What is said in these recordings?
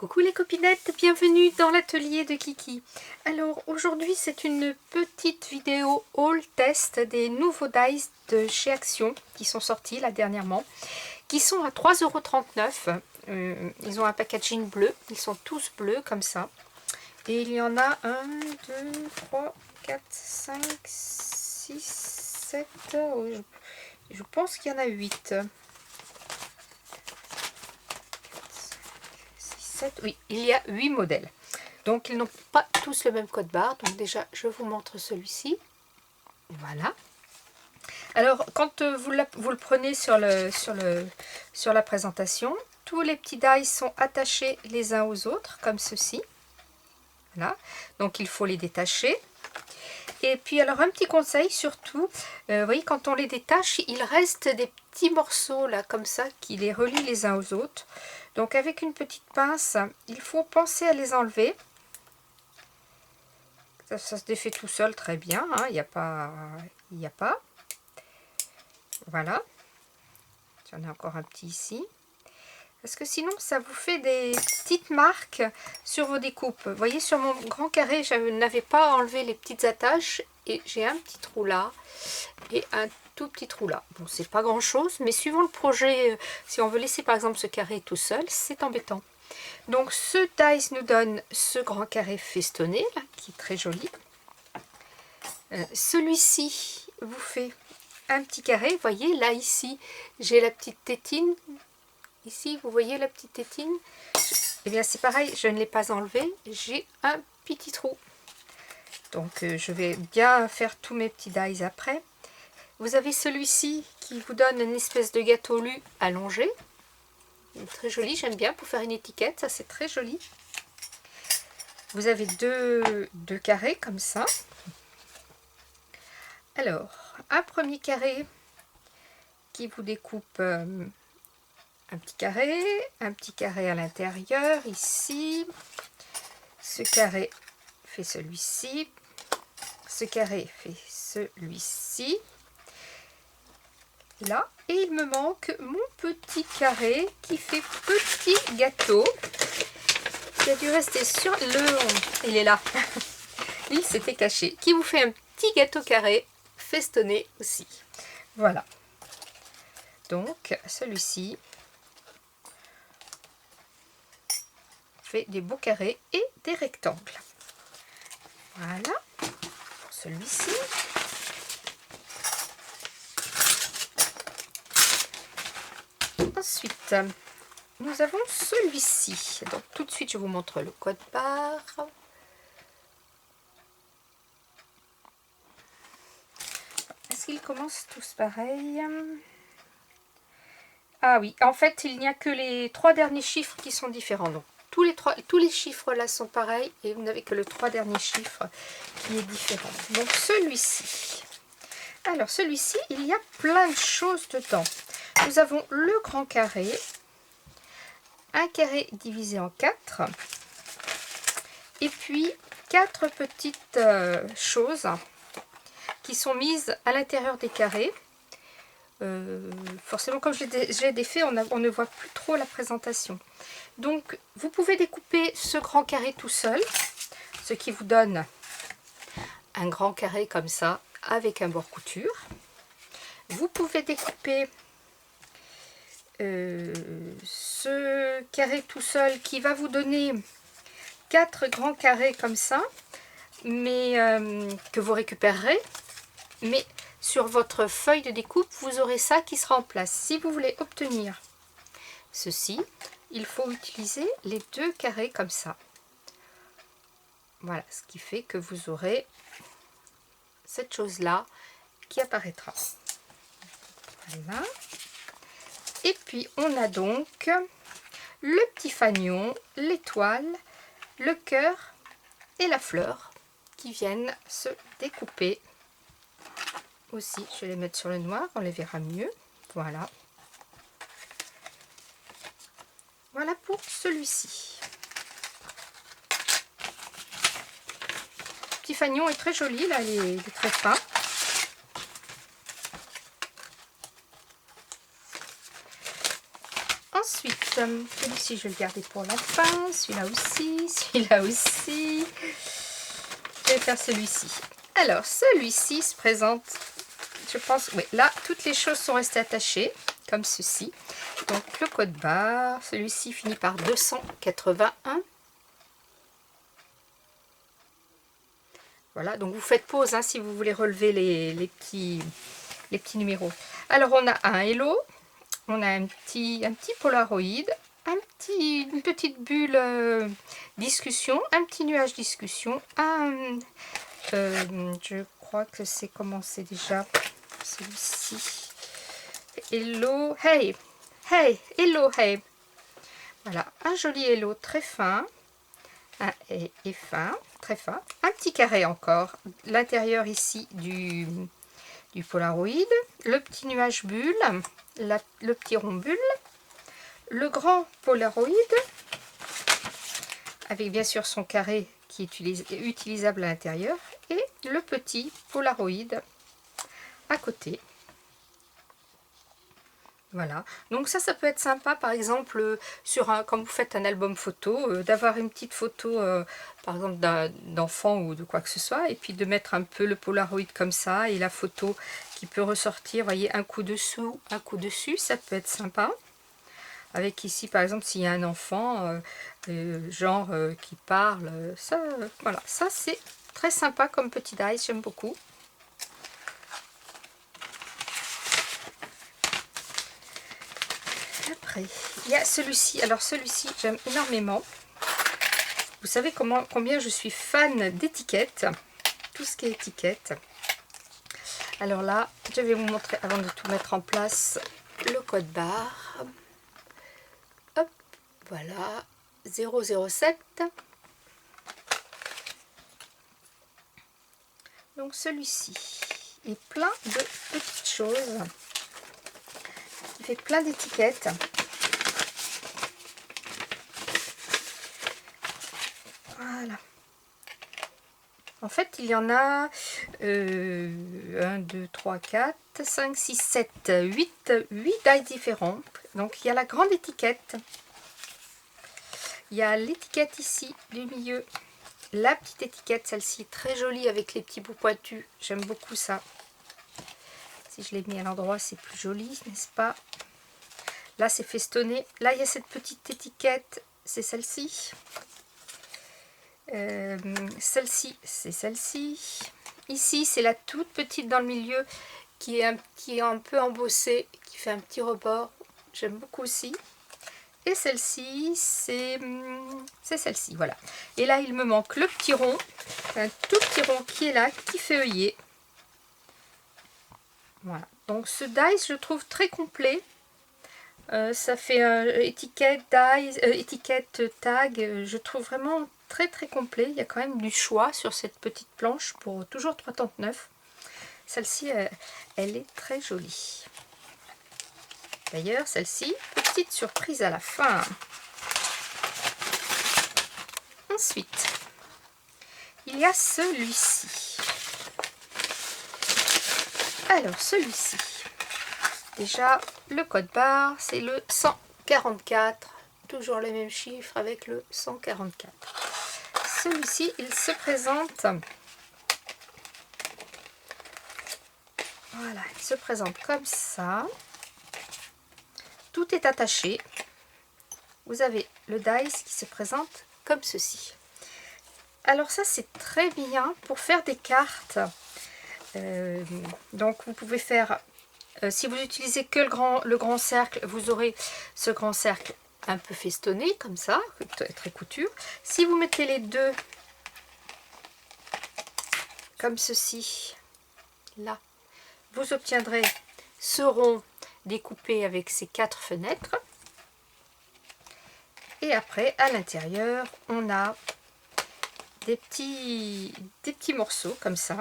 Coucou les copinettes, bienvenue dans l'atelier de Kiki. Alors aujourd'hui c'est une petite vidéo haul test des nouveaux dies de chez Action qui sont sortis là dernièrement, qui sont à 3,39 €. Ils ont un packaging bleu, ils sont tous bleus comme ça. Et il y en a 1, 2, 3, 4, 5, 6, 7, je pense qu'il y en a 8. Oui, il y a 8 modèles. Donc ils n'ont pas tous le même code barre. Donc déjà, je vous montre celui-ci. Voilà. Alors, quand vous le prenez sur la présentation, tous les petits dies sont attachés les uns aux autres, comme ceci. Voilà. Donc il faut les détacher. Et puis alors un petit conseil surtout, vous voyez quand on les détache, il reste des petits morceaux là comme ça qui les relient les uns aux autres. Donc avec une petite pince, il faut penser à les enlever. Ça se défait tout seul très bien, hein, il n'y a pas. Voilà. J'en ai encore un petit ici. Parce que sinon ça vous fait des petites marques sur vos découpes. Vous voyez sur mon grand carré, je n'avais pas enlevé les petites attaches. Et j'ai un petit trou là et un tout petit trou là. Bon, c'est pas grand chose, mais suivant le projet, si on veut laisser par exemple ce carré tout seul, c'est embêtant. Donc ce dies nous donne ce grand carré festonné là, qui est très joli. Celui-ci vous fait un petit carré. Vous voyez là ici, j'ai la petite tétine. Ici, vous voyez la petite tétine. Et bien c'est pareil, je ne l'ai pas enlevé. J'ai un petit trou. Donc je vais bien faire tous mes petits dies après. Vous avez celui-ci qui vous donne une espèce de gâteau lu allongé. Très joli, j'aime bien pour faire une étiquette, ça c'est très joli. Vous avez deux carrés comme ça. Alors, un premier carré qui vous découpe un petit carré à l'intérieur, ici. Ce carré fait celui-ci. Ce carré fait celui-ci. Là. Et il me manque mon petit carré qui fait petit gâteau. Qui a dû rester sur le... Il est là. Il s'était caché. Qui vous fait un petit gâteau carré festonné aussi. Voilà. Donc, celui-ci fait des beaux carrés et des rectangles. Voilà. Pour celui-ci. Ensuite, nous avons celui-ci. Donc, tout de suite, je vous montre le code barre. Est-ce qu'ils commencent tous pareil? Ah oui, en fait, il n'y a que les 3 derniers chiffres qui sont différents. Donc, tous les chiffres là sont pareils et vous n'avez que le 3 derniers chiffres qui est différent. Donc, celui-ci. Alors, celui-ci, il y a plein de choses dedans. Nous avons le grand carré, un carré divisé en 4, et puis 4 petites choses qui sont mises à l'intérieur des carrés. Forcément, comme j'ai défait, on ne voit plus trop la présentation. Donc, vous pouvez découper ce grand carré tout seul, ce qui vous donne un grand carré comme ça, avec un bord couture. Vous pouvez découper ce carré tout seul qui va vous donner 4 grands carrés comme ça, mais que vous récupérerez. Mais sur votre feuille de découpe, vous aurez ça qui sera en place. Si vous voulez obtenir ceci, il faut utiliser les 2 carrés comme ça. Voilà, ce qui fait que vous aurez cette chose-là qui apparaîtra. Voilà. Et puis, on a donc le petit fanion, l'étoile, le cœur et la fleur qui viennent se découper. Aussi, je vais les mettre sur le noir, on les verra mieux. Voilà. Voilà pour celui-ci. Le petit fanion est très joli, là, il est très fin. Ensuite, celui-ci, je vais le garder pour la fin. Celui-là aussi, celui-là aussi. Je vais faire celui-ci. Alors, celui-ci se présente, je pense, oui, là, toutes les choses sont restées attachées, comme ceci. Donc, le code barre, celui-ci finit par 281. Voilà, donc vous faites pause hein, si vous voulez relever les petits numéros. Alors, on a un Hello, on a un petit Polaroid, une petite bulle discussion, un petit nuage discussion, je crois que c'est commencé déjà, celui-ci. Hello, hey, hey, hello, hey. Voilà, un joli hello très fin, un et fin, très fin. Un petit carré encore, l'intérieur ici du Polaroid, le petit nuage bulle, le petit rond bulle, le grand Polaroid, avec bien sûr son carré qui est utilisable à l'intérieur, et le petit Polaroid à côté. Voilà, donc ça peut être sympa par exemple quand vous faites un album photo, d'avoir une petite photo par exemple d'enfant ou de quoi que ce soit, et puis de mettre un peu le Polaroid comme ça, et la photo qui peut ressortir, voyez, un coup dessous, un coup dessus, ça peut être sympa. Avec ici par exemple s'il y a un enfant, qui parle, ça, voilà, ça c'est très sympa comme petit dice, j'aime beaucoup. Après, il y a celui-ci. Alors celui-ci, j'aime énormément. Vous savez combien je suis fan d'étiquettes. Tout ce qui est étiquette. Alors là, je vais vous montrer, avant de tout mettre en place, le code barre. Hop, voilà. 007. Donc celui-ci est plein de petites choses. Il fait plein d'étiquettes. Voilà. En fait, il y en a 1, 2, 3, 4, 5, 6, 7, 8 dies différents. Donc, il y a la grande étiquette. Il y a l'étiquette ici du milieu. La petite étiquette, celle-ci, très jolie avec les petits bouts pointus. J'aime beaucoup ça. Si je l'ai mis à l'endroit, c'est plus joli, n'est-ce pas? Là, c'est festonné. Là, il y a cette petite étiquette. C'est celle-ci. Celle-ci, c'est celle-ci. Ici, c'est la toute petite dans le milieu qui est un peu embossée, qui fait un petit rebord. J'aime beaucoup aussi. Et celle-ci, c'est celle-ci, voilà. Et là, il me manque le petit rond, un tout petit rond qui est là, qui fait œillet. Voilà. Donc, ce dice, je trouve très complet. Ça fait étiquette, dice, étiquette, tag. Je trouve vraiment très très complet. Il y a quand même du choix sur cette petite planche pour toujours 3,39 €. Celle-ci, elle est très jolie. D'ailleurs, celle-ci, petite surprise à la fin. Ensuite, il y a celui-ci. Alors, celui-ci. Déjà, le code barre, c'est le 144. Toujours les mêmes chiffres avec le 144. Celui-ci, il se présente. Voilà, il se présente comme ça. Tout est attaché. Vous avez le dice qui se présente comme ceci. Alors ça, c'est très bien pour faire des cartes. Donc vous pouvez faire, si vous utilisez que le grand cercle, vous aurez ce grand cercle un peu festonné comme ça, très couture. Si vous mettez les deux comme ceci, là, vous obtiendrez ce rond découpé avec ces 4 fenêtres. Et après, à l'intérieur, on a des petits morceaux comme ça.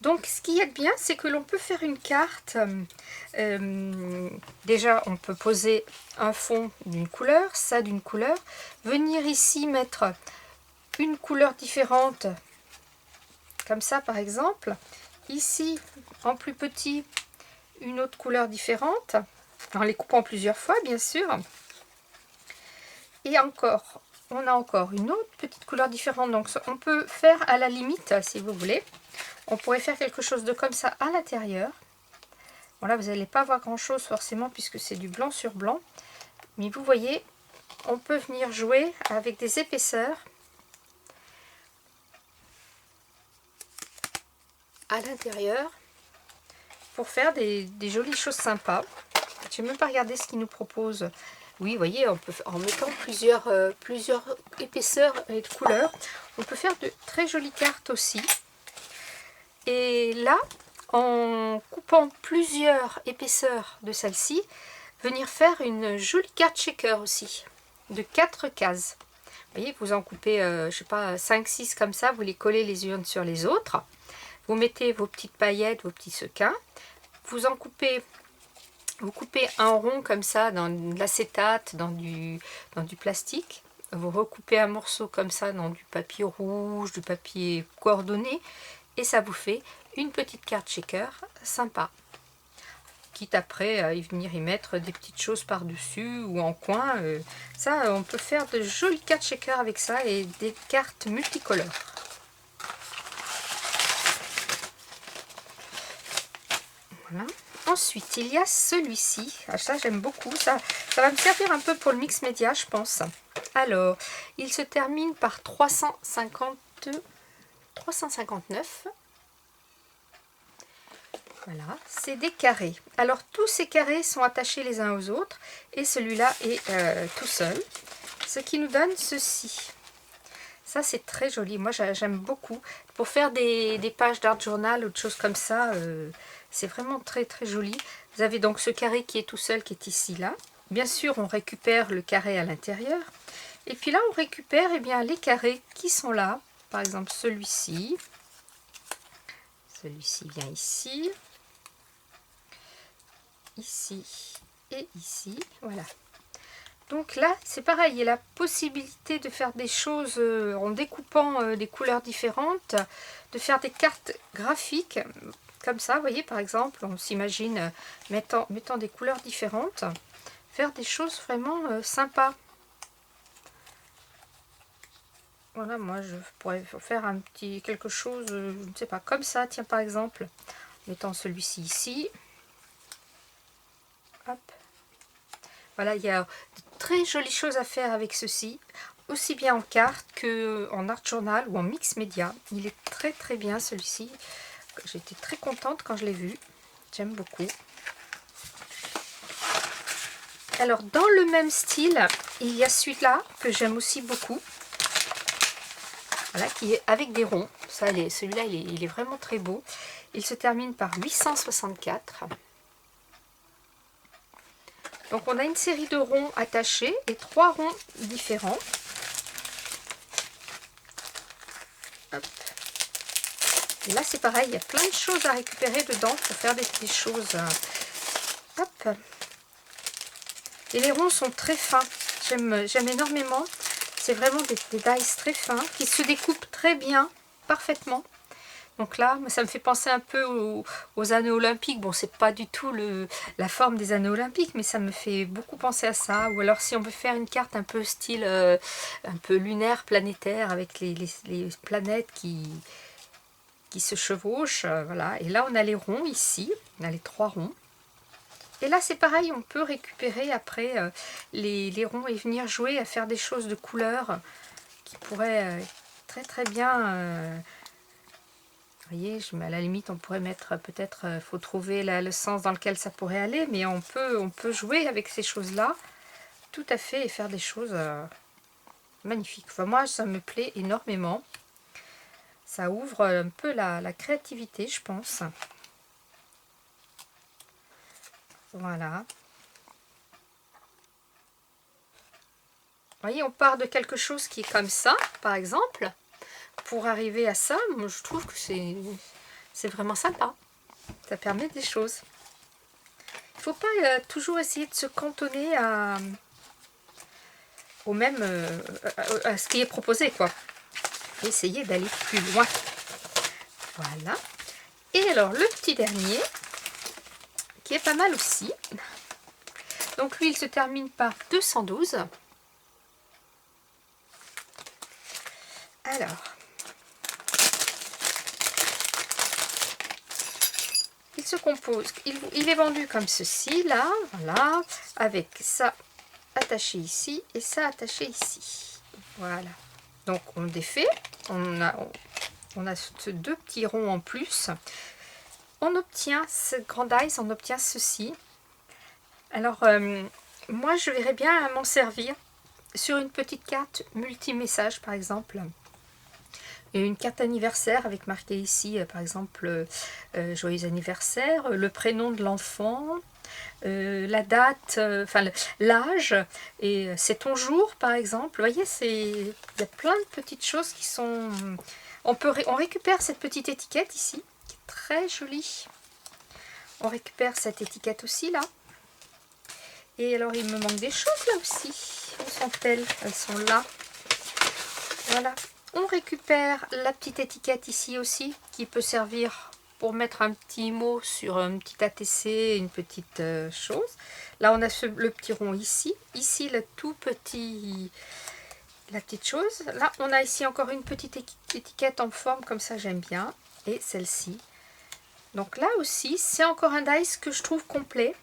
Donc, ce qu'il y a de bien, c'est que l'on peut faire une carte. Déjà, on peut poser un fond d'une couleur, ça d'une couleur. Venir ici mettre une couleur différente, comme ça par exemple. Ici, en plus petit, une autre couleur différente. en les coupant plusieurs fois, bien sûr. Et encore, on a encore une autre petite couleur différente. Donc, on peut faire à la limite, si vous voulez. On pourrait faire quelque chose de comme ça à l'intérieur. Bon, là, vous n'allez pas voir grand-chose forcément puisque c'est du blanc sur blanc. Mais vous voyez, on peut venir jouer avec des épaisseurs à l'intérieur pour faire des jolies choses sympas. Je n'ai même pas regardé ce qu'ils nous proposent. Oui, vous voyez, on peut, en mettant plusieurs épaisseurs et de couleurs, on peut faire de très jolies cartes aussi. Et là, en coupant plusieurs épaisseurs de celle-ci, venir faire une jolie carte shaker aussi, de 4 cases. Vous voyez, vous en coupez, je sais pas, 5-6 comme ça, vous les collez les unes sur les autres. Vous mettez vos petites paillettes, vos petits sequins. Vous en coupez, vous coupez un rond comme ça dans de l'acétate, dans du plastique. Vous recoupez un morceau comme ça dans du papier rouge, du papier coordonné. Et ça vous fait une petite carte shaker sympa. Quitte après à venir y mettre des petites choses par-dessus ou en coin. Ça, on peut faire de jolies cartes shaker avec ça et des cartes multicolores. Voilà. Ensuite, il y a celui-ci. Ah, ça, j'aime beaucoup. Ça va me servir un peu pour le mix média, je pense. Alors, il se termine par 359. Voilà, c'est des carrés. Alors, tous ces carrés sont attachés les uns aux autres. Et celui-là est tout seul. Ce qui nous donne ceci. Ça, c'est très joli. Moi, j'aime beaucoup. Pour faire des pages d'art journal ou de choses comme ça, c'est vraiment très, très joli. Vous avez donc ce carré qui est tout seul, qui est ici, là. Bien sûr, on récupère le carré à l'intérieur. Et puis là, on récupère eh bien, les carrés qui sont là. Par exemple, celui-ci. Celui-ci vient ici. Ici et ici. Voilà. Donc là, c'est pareil, il y a la possibilité de faire des choses en découpant des couleurs différentes, de faire des cartes graphiques, comme ça, vous voyez, par exemple, on s'imagine mettant des couleurs différentes, faire des choses vraiment sympas. Voilà, moi, je pourrais faire un petit quelque chose, je ne sais pas, comme ça, tiens, par exemple, mettant celui-ci ici. Hop. Voilà, il y a de très jolies choses à faire avec ceci, aussi bien en carte qu'en art journal ou en mix média. Il est très très bien celui-ci. J'étais très contente quand je l'ai vu. J'aime beaucoup. Alors, dans le même style, il y a celui-là que j'aime aussi beaucoup. Voilà, qui est avec des ronds. Celui-là, il est vraiment très beau. Il se termine par 864. Donc on a une série de ronds attachés et 3 ronds différents. Hop. Et là c'est pareil, il y a plein de choses à récupérer dedans pour faire des choses. Hop. Et les ronds sont très fins. J'aime énormément. C'est vraiment des dice très fins qui se découpent très bien, parfaitement. Donc là, ça me fait penser un peu aux anneaux olympiques. Bon, c'est pas du tout la forme des anneaux olympiques, mais ça me fait beaucoup penser à ça. Ou alors si on veut faire une carte un peu style, un peu lunaire, planétaire, avec les planètes qui se chevauchent. Voilà. Et là, on a les ronds ici. On a les 3 ronds. Et là, c'est pareil, on peut récupérer après les ronds et venir jouer à faire des choses de couleurs qui pourraient très très bien... Vous voyez, à la limite, on pourrait mettre peut-être, faut trouver le sens dans lequel ça pourrait aller, mais on peut jouer avec ces choses-là, tout à fait, et faire des choses magnifiques. Enfin, moi, ça me plaît énormément. Ça ouvre un peu la créativité, je pense. Voilà. Vous voyez, on part de quelque chose qui est comme ça, par exemple. Pour arriver à ça, moi, je trouve que c'est vraiment sympa. Ça permet des choses. Il ne faut pas toujours essayer de se cantonner à ce qui est proposé, quoi. Essayer d'aller plus loin. Voilà. Et alors, le petit dernier, qui est pas mal aussi. Donc lui, il se termine par 212. Alors, il se compose, il est vendu comme ceci, là, voilà, avec ça attaché ici et ça attaché ici. Voilà. Donc on défait, on a ce deux petits ronds en plus. On obtient ce grand dice, on obtient ceci. Alors, moi je verrais bien m'en servir sur une petite carte multi-message par exemple. Et une carte anniversaire avec marqué ici, par exemple, joyeux anniversaire, le prénom de l'enfant, la date, enfin l'âge, et c'est ton jour par exemple. Vous voyez, il y a plein de petites choses qui sont... On récupère cette petite étiquette ici, qui est très jolie. On récupère cette étiquette aussi là. Et alors il me manque des choses là aussi. Où sont-elles? Elles sont là. Voilà. On récupère la petite étiquette ici aussi, qui peut servir pour mettre un petit mot sur un petit ATC, une petite chose. Là, on a le petit rond ici. Ici, le tout petit, la petite chose. Là, on a ici encore une petite étiquette en forme, comme ça, j'aime bien. Et celle-ci. Donc là aussi, c'est encore un dice que je trouve complet.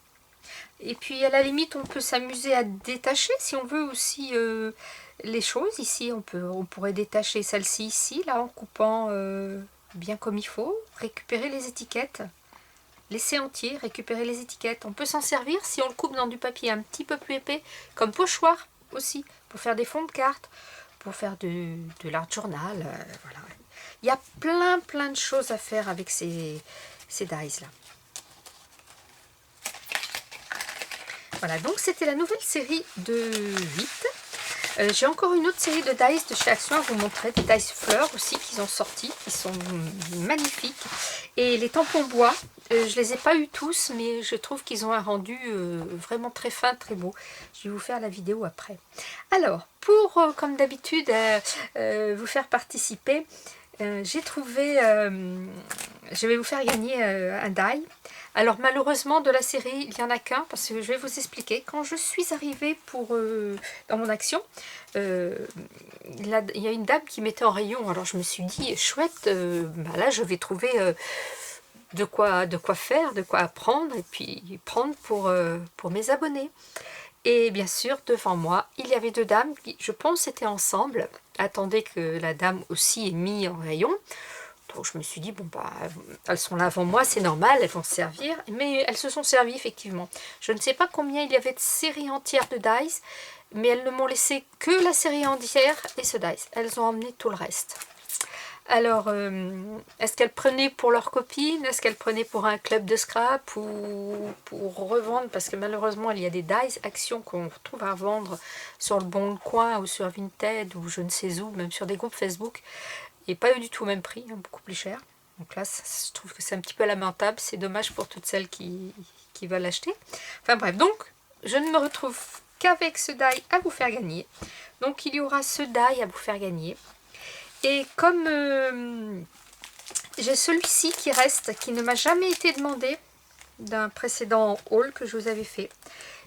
Et puis, à la limite, on peut s'amuser à détacher si on veut aussi... les choses ici, on pourrait détacher celle-ci ici, là, en coupant bien comme il faut, récupérer les étiquettes, laisser entier, récupérer les étiquettes. On peut s'en servir si on le coupe dans du papier un petit peu plus épais, comme pochoir aussi, pour faire des fonds de cartes, pour faire de l'art journal, voilà. Il y a plein de choses à faire avec ces dies là. Voilà, donc c'était la nouvelle série de 8. J'ai encore une autre série de dice de chez Action à vous montrer, des dice fleurs aussi qu'ils ont sortis, qui sont magnifiques. Et les tampons bois, je les ai pas eu tous, mais je trouve qu'ils ont un rendu vraiment très fin, très beau. Je vais vous faire la vidéo après. Alors, pour, comme d'habitude, vous faire participer, j'ai trouvé, je vais vous faire gagner un die. Alors malheureusement de la série, il n'y en a qu'un, parce que je vais vous expliquer. Quand je suis arrivée dans mon action, il y a une dame qui mettait en rayon. Alors je me suis dit, chouette, bah là je vais trouver de quoi faire, de quoi apprendre, et puis prendre pour mes abonnés. Et bien sûr, devant moi, il y avait deux dames qui, je pense, étaient ensemble. Attendez que la dame aussi ait mis en rayon. Donc je me suis dit, bon bah, elles sont là avant moi, c'est normal, elles vont se servir. Mais elles se sont servies effectivement. Je ne sais pas combien il y avait de séries entières de dice, mais elles ne m'ont laissé que la série entière et ce dice. Elles ont emmené tout le reste. Alors, est-ce qu'elles prenaient pour leurs copines? Est-ce qu'elles prenaient pour un club de scrap ou pour revendre? Parce que malheureusement, il y a des dice actions qu'on retrouve à vendre sur le Bon Coin ou sur Vinted ou je ne sais où, même sur des groupes Facebook. Et pas du tout au même prix, hein, beaucoup plus cher. Donc là, je trouve que c'est un petit peu lamentable. C'est dommage pour toutes celles qui veulent acheter. Enfin bref, donc je ne me retrouve qu'avec ce die à vous faire gagner. Donc il y aura ce die à vous faire gagner. Et comme j'ai celui-ci qui reste, qui ne m'a jamais été demandé d'un précédent haul que je vous avais fait.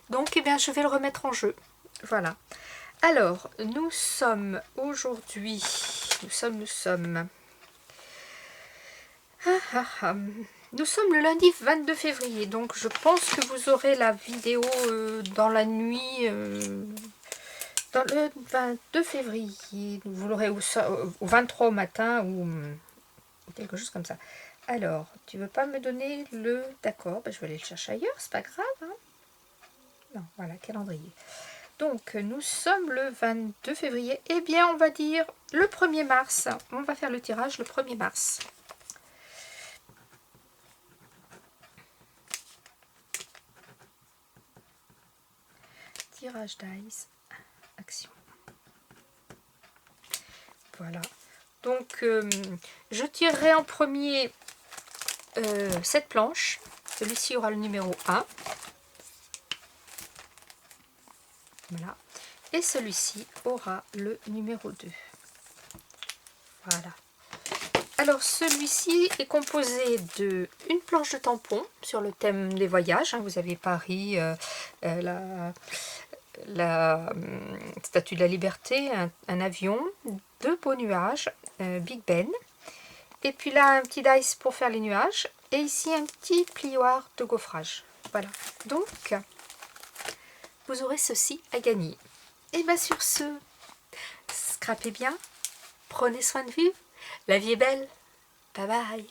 Donc eh bien, je vais le remettre en jeu. Voilà. Alors, nous sommes aujourd'hui... Nous sommes le lundi 22 février, donc je pense que vous aurez la vidéo dans la nuit, dans le 22 février, vous l'aurez au 23 au matin ou quelque chose comme ça. Alors, tu veux pas me donner le... D'accord, ben je vais aller le chercher ailleurs, c'est pas grave. Hein, non, voilà, calendrier. Donc, nous sommes le 22 février. Eh bien, on va dire le 1er mars. On va faire le tirage le 1er mars. Tirage dice. Action. Voilà. Donc, je tirerai en premier cette planche. Celui-ci aura le numéro 1. Voilà. Et celui-ci aura le numéro 2. Voilà. Alors celui-ci est composé de une planche de tampon sur le thème des voyages. Vous avez Paris, la Statue de la Liberté, un avion, 2 beaux nuages, Big Ben. Et puis là, un petit dice pour faire les nuages. Et ici, un petit plioir de gaufrage. Voilà. Donc, vous aurez ceci à gagner. Et bien sur ce, scrapez bien. Prenez soin de vous. La vie est belle. Bye bye.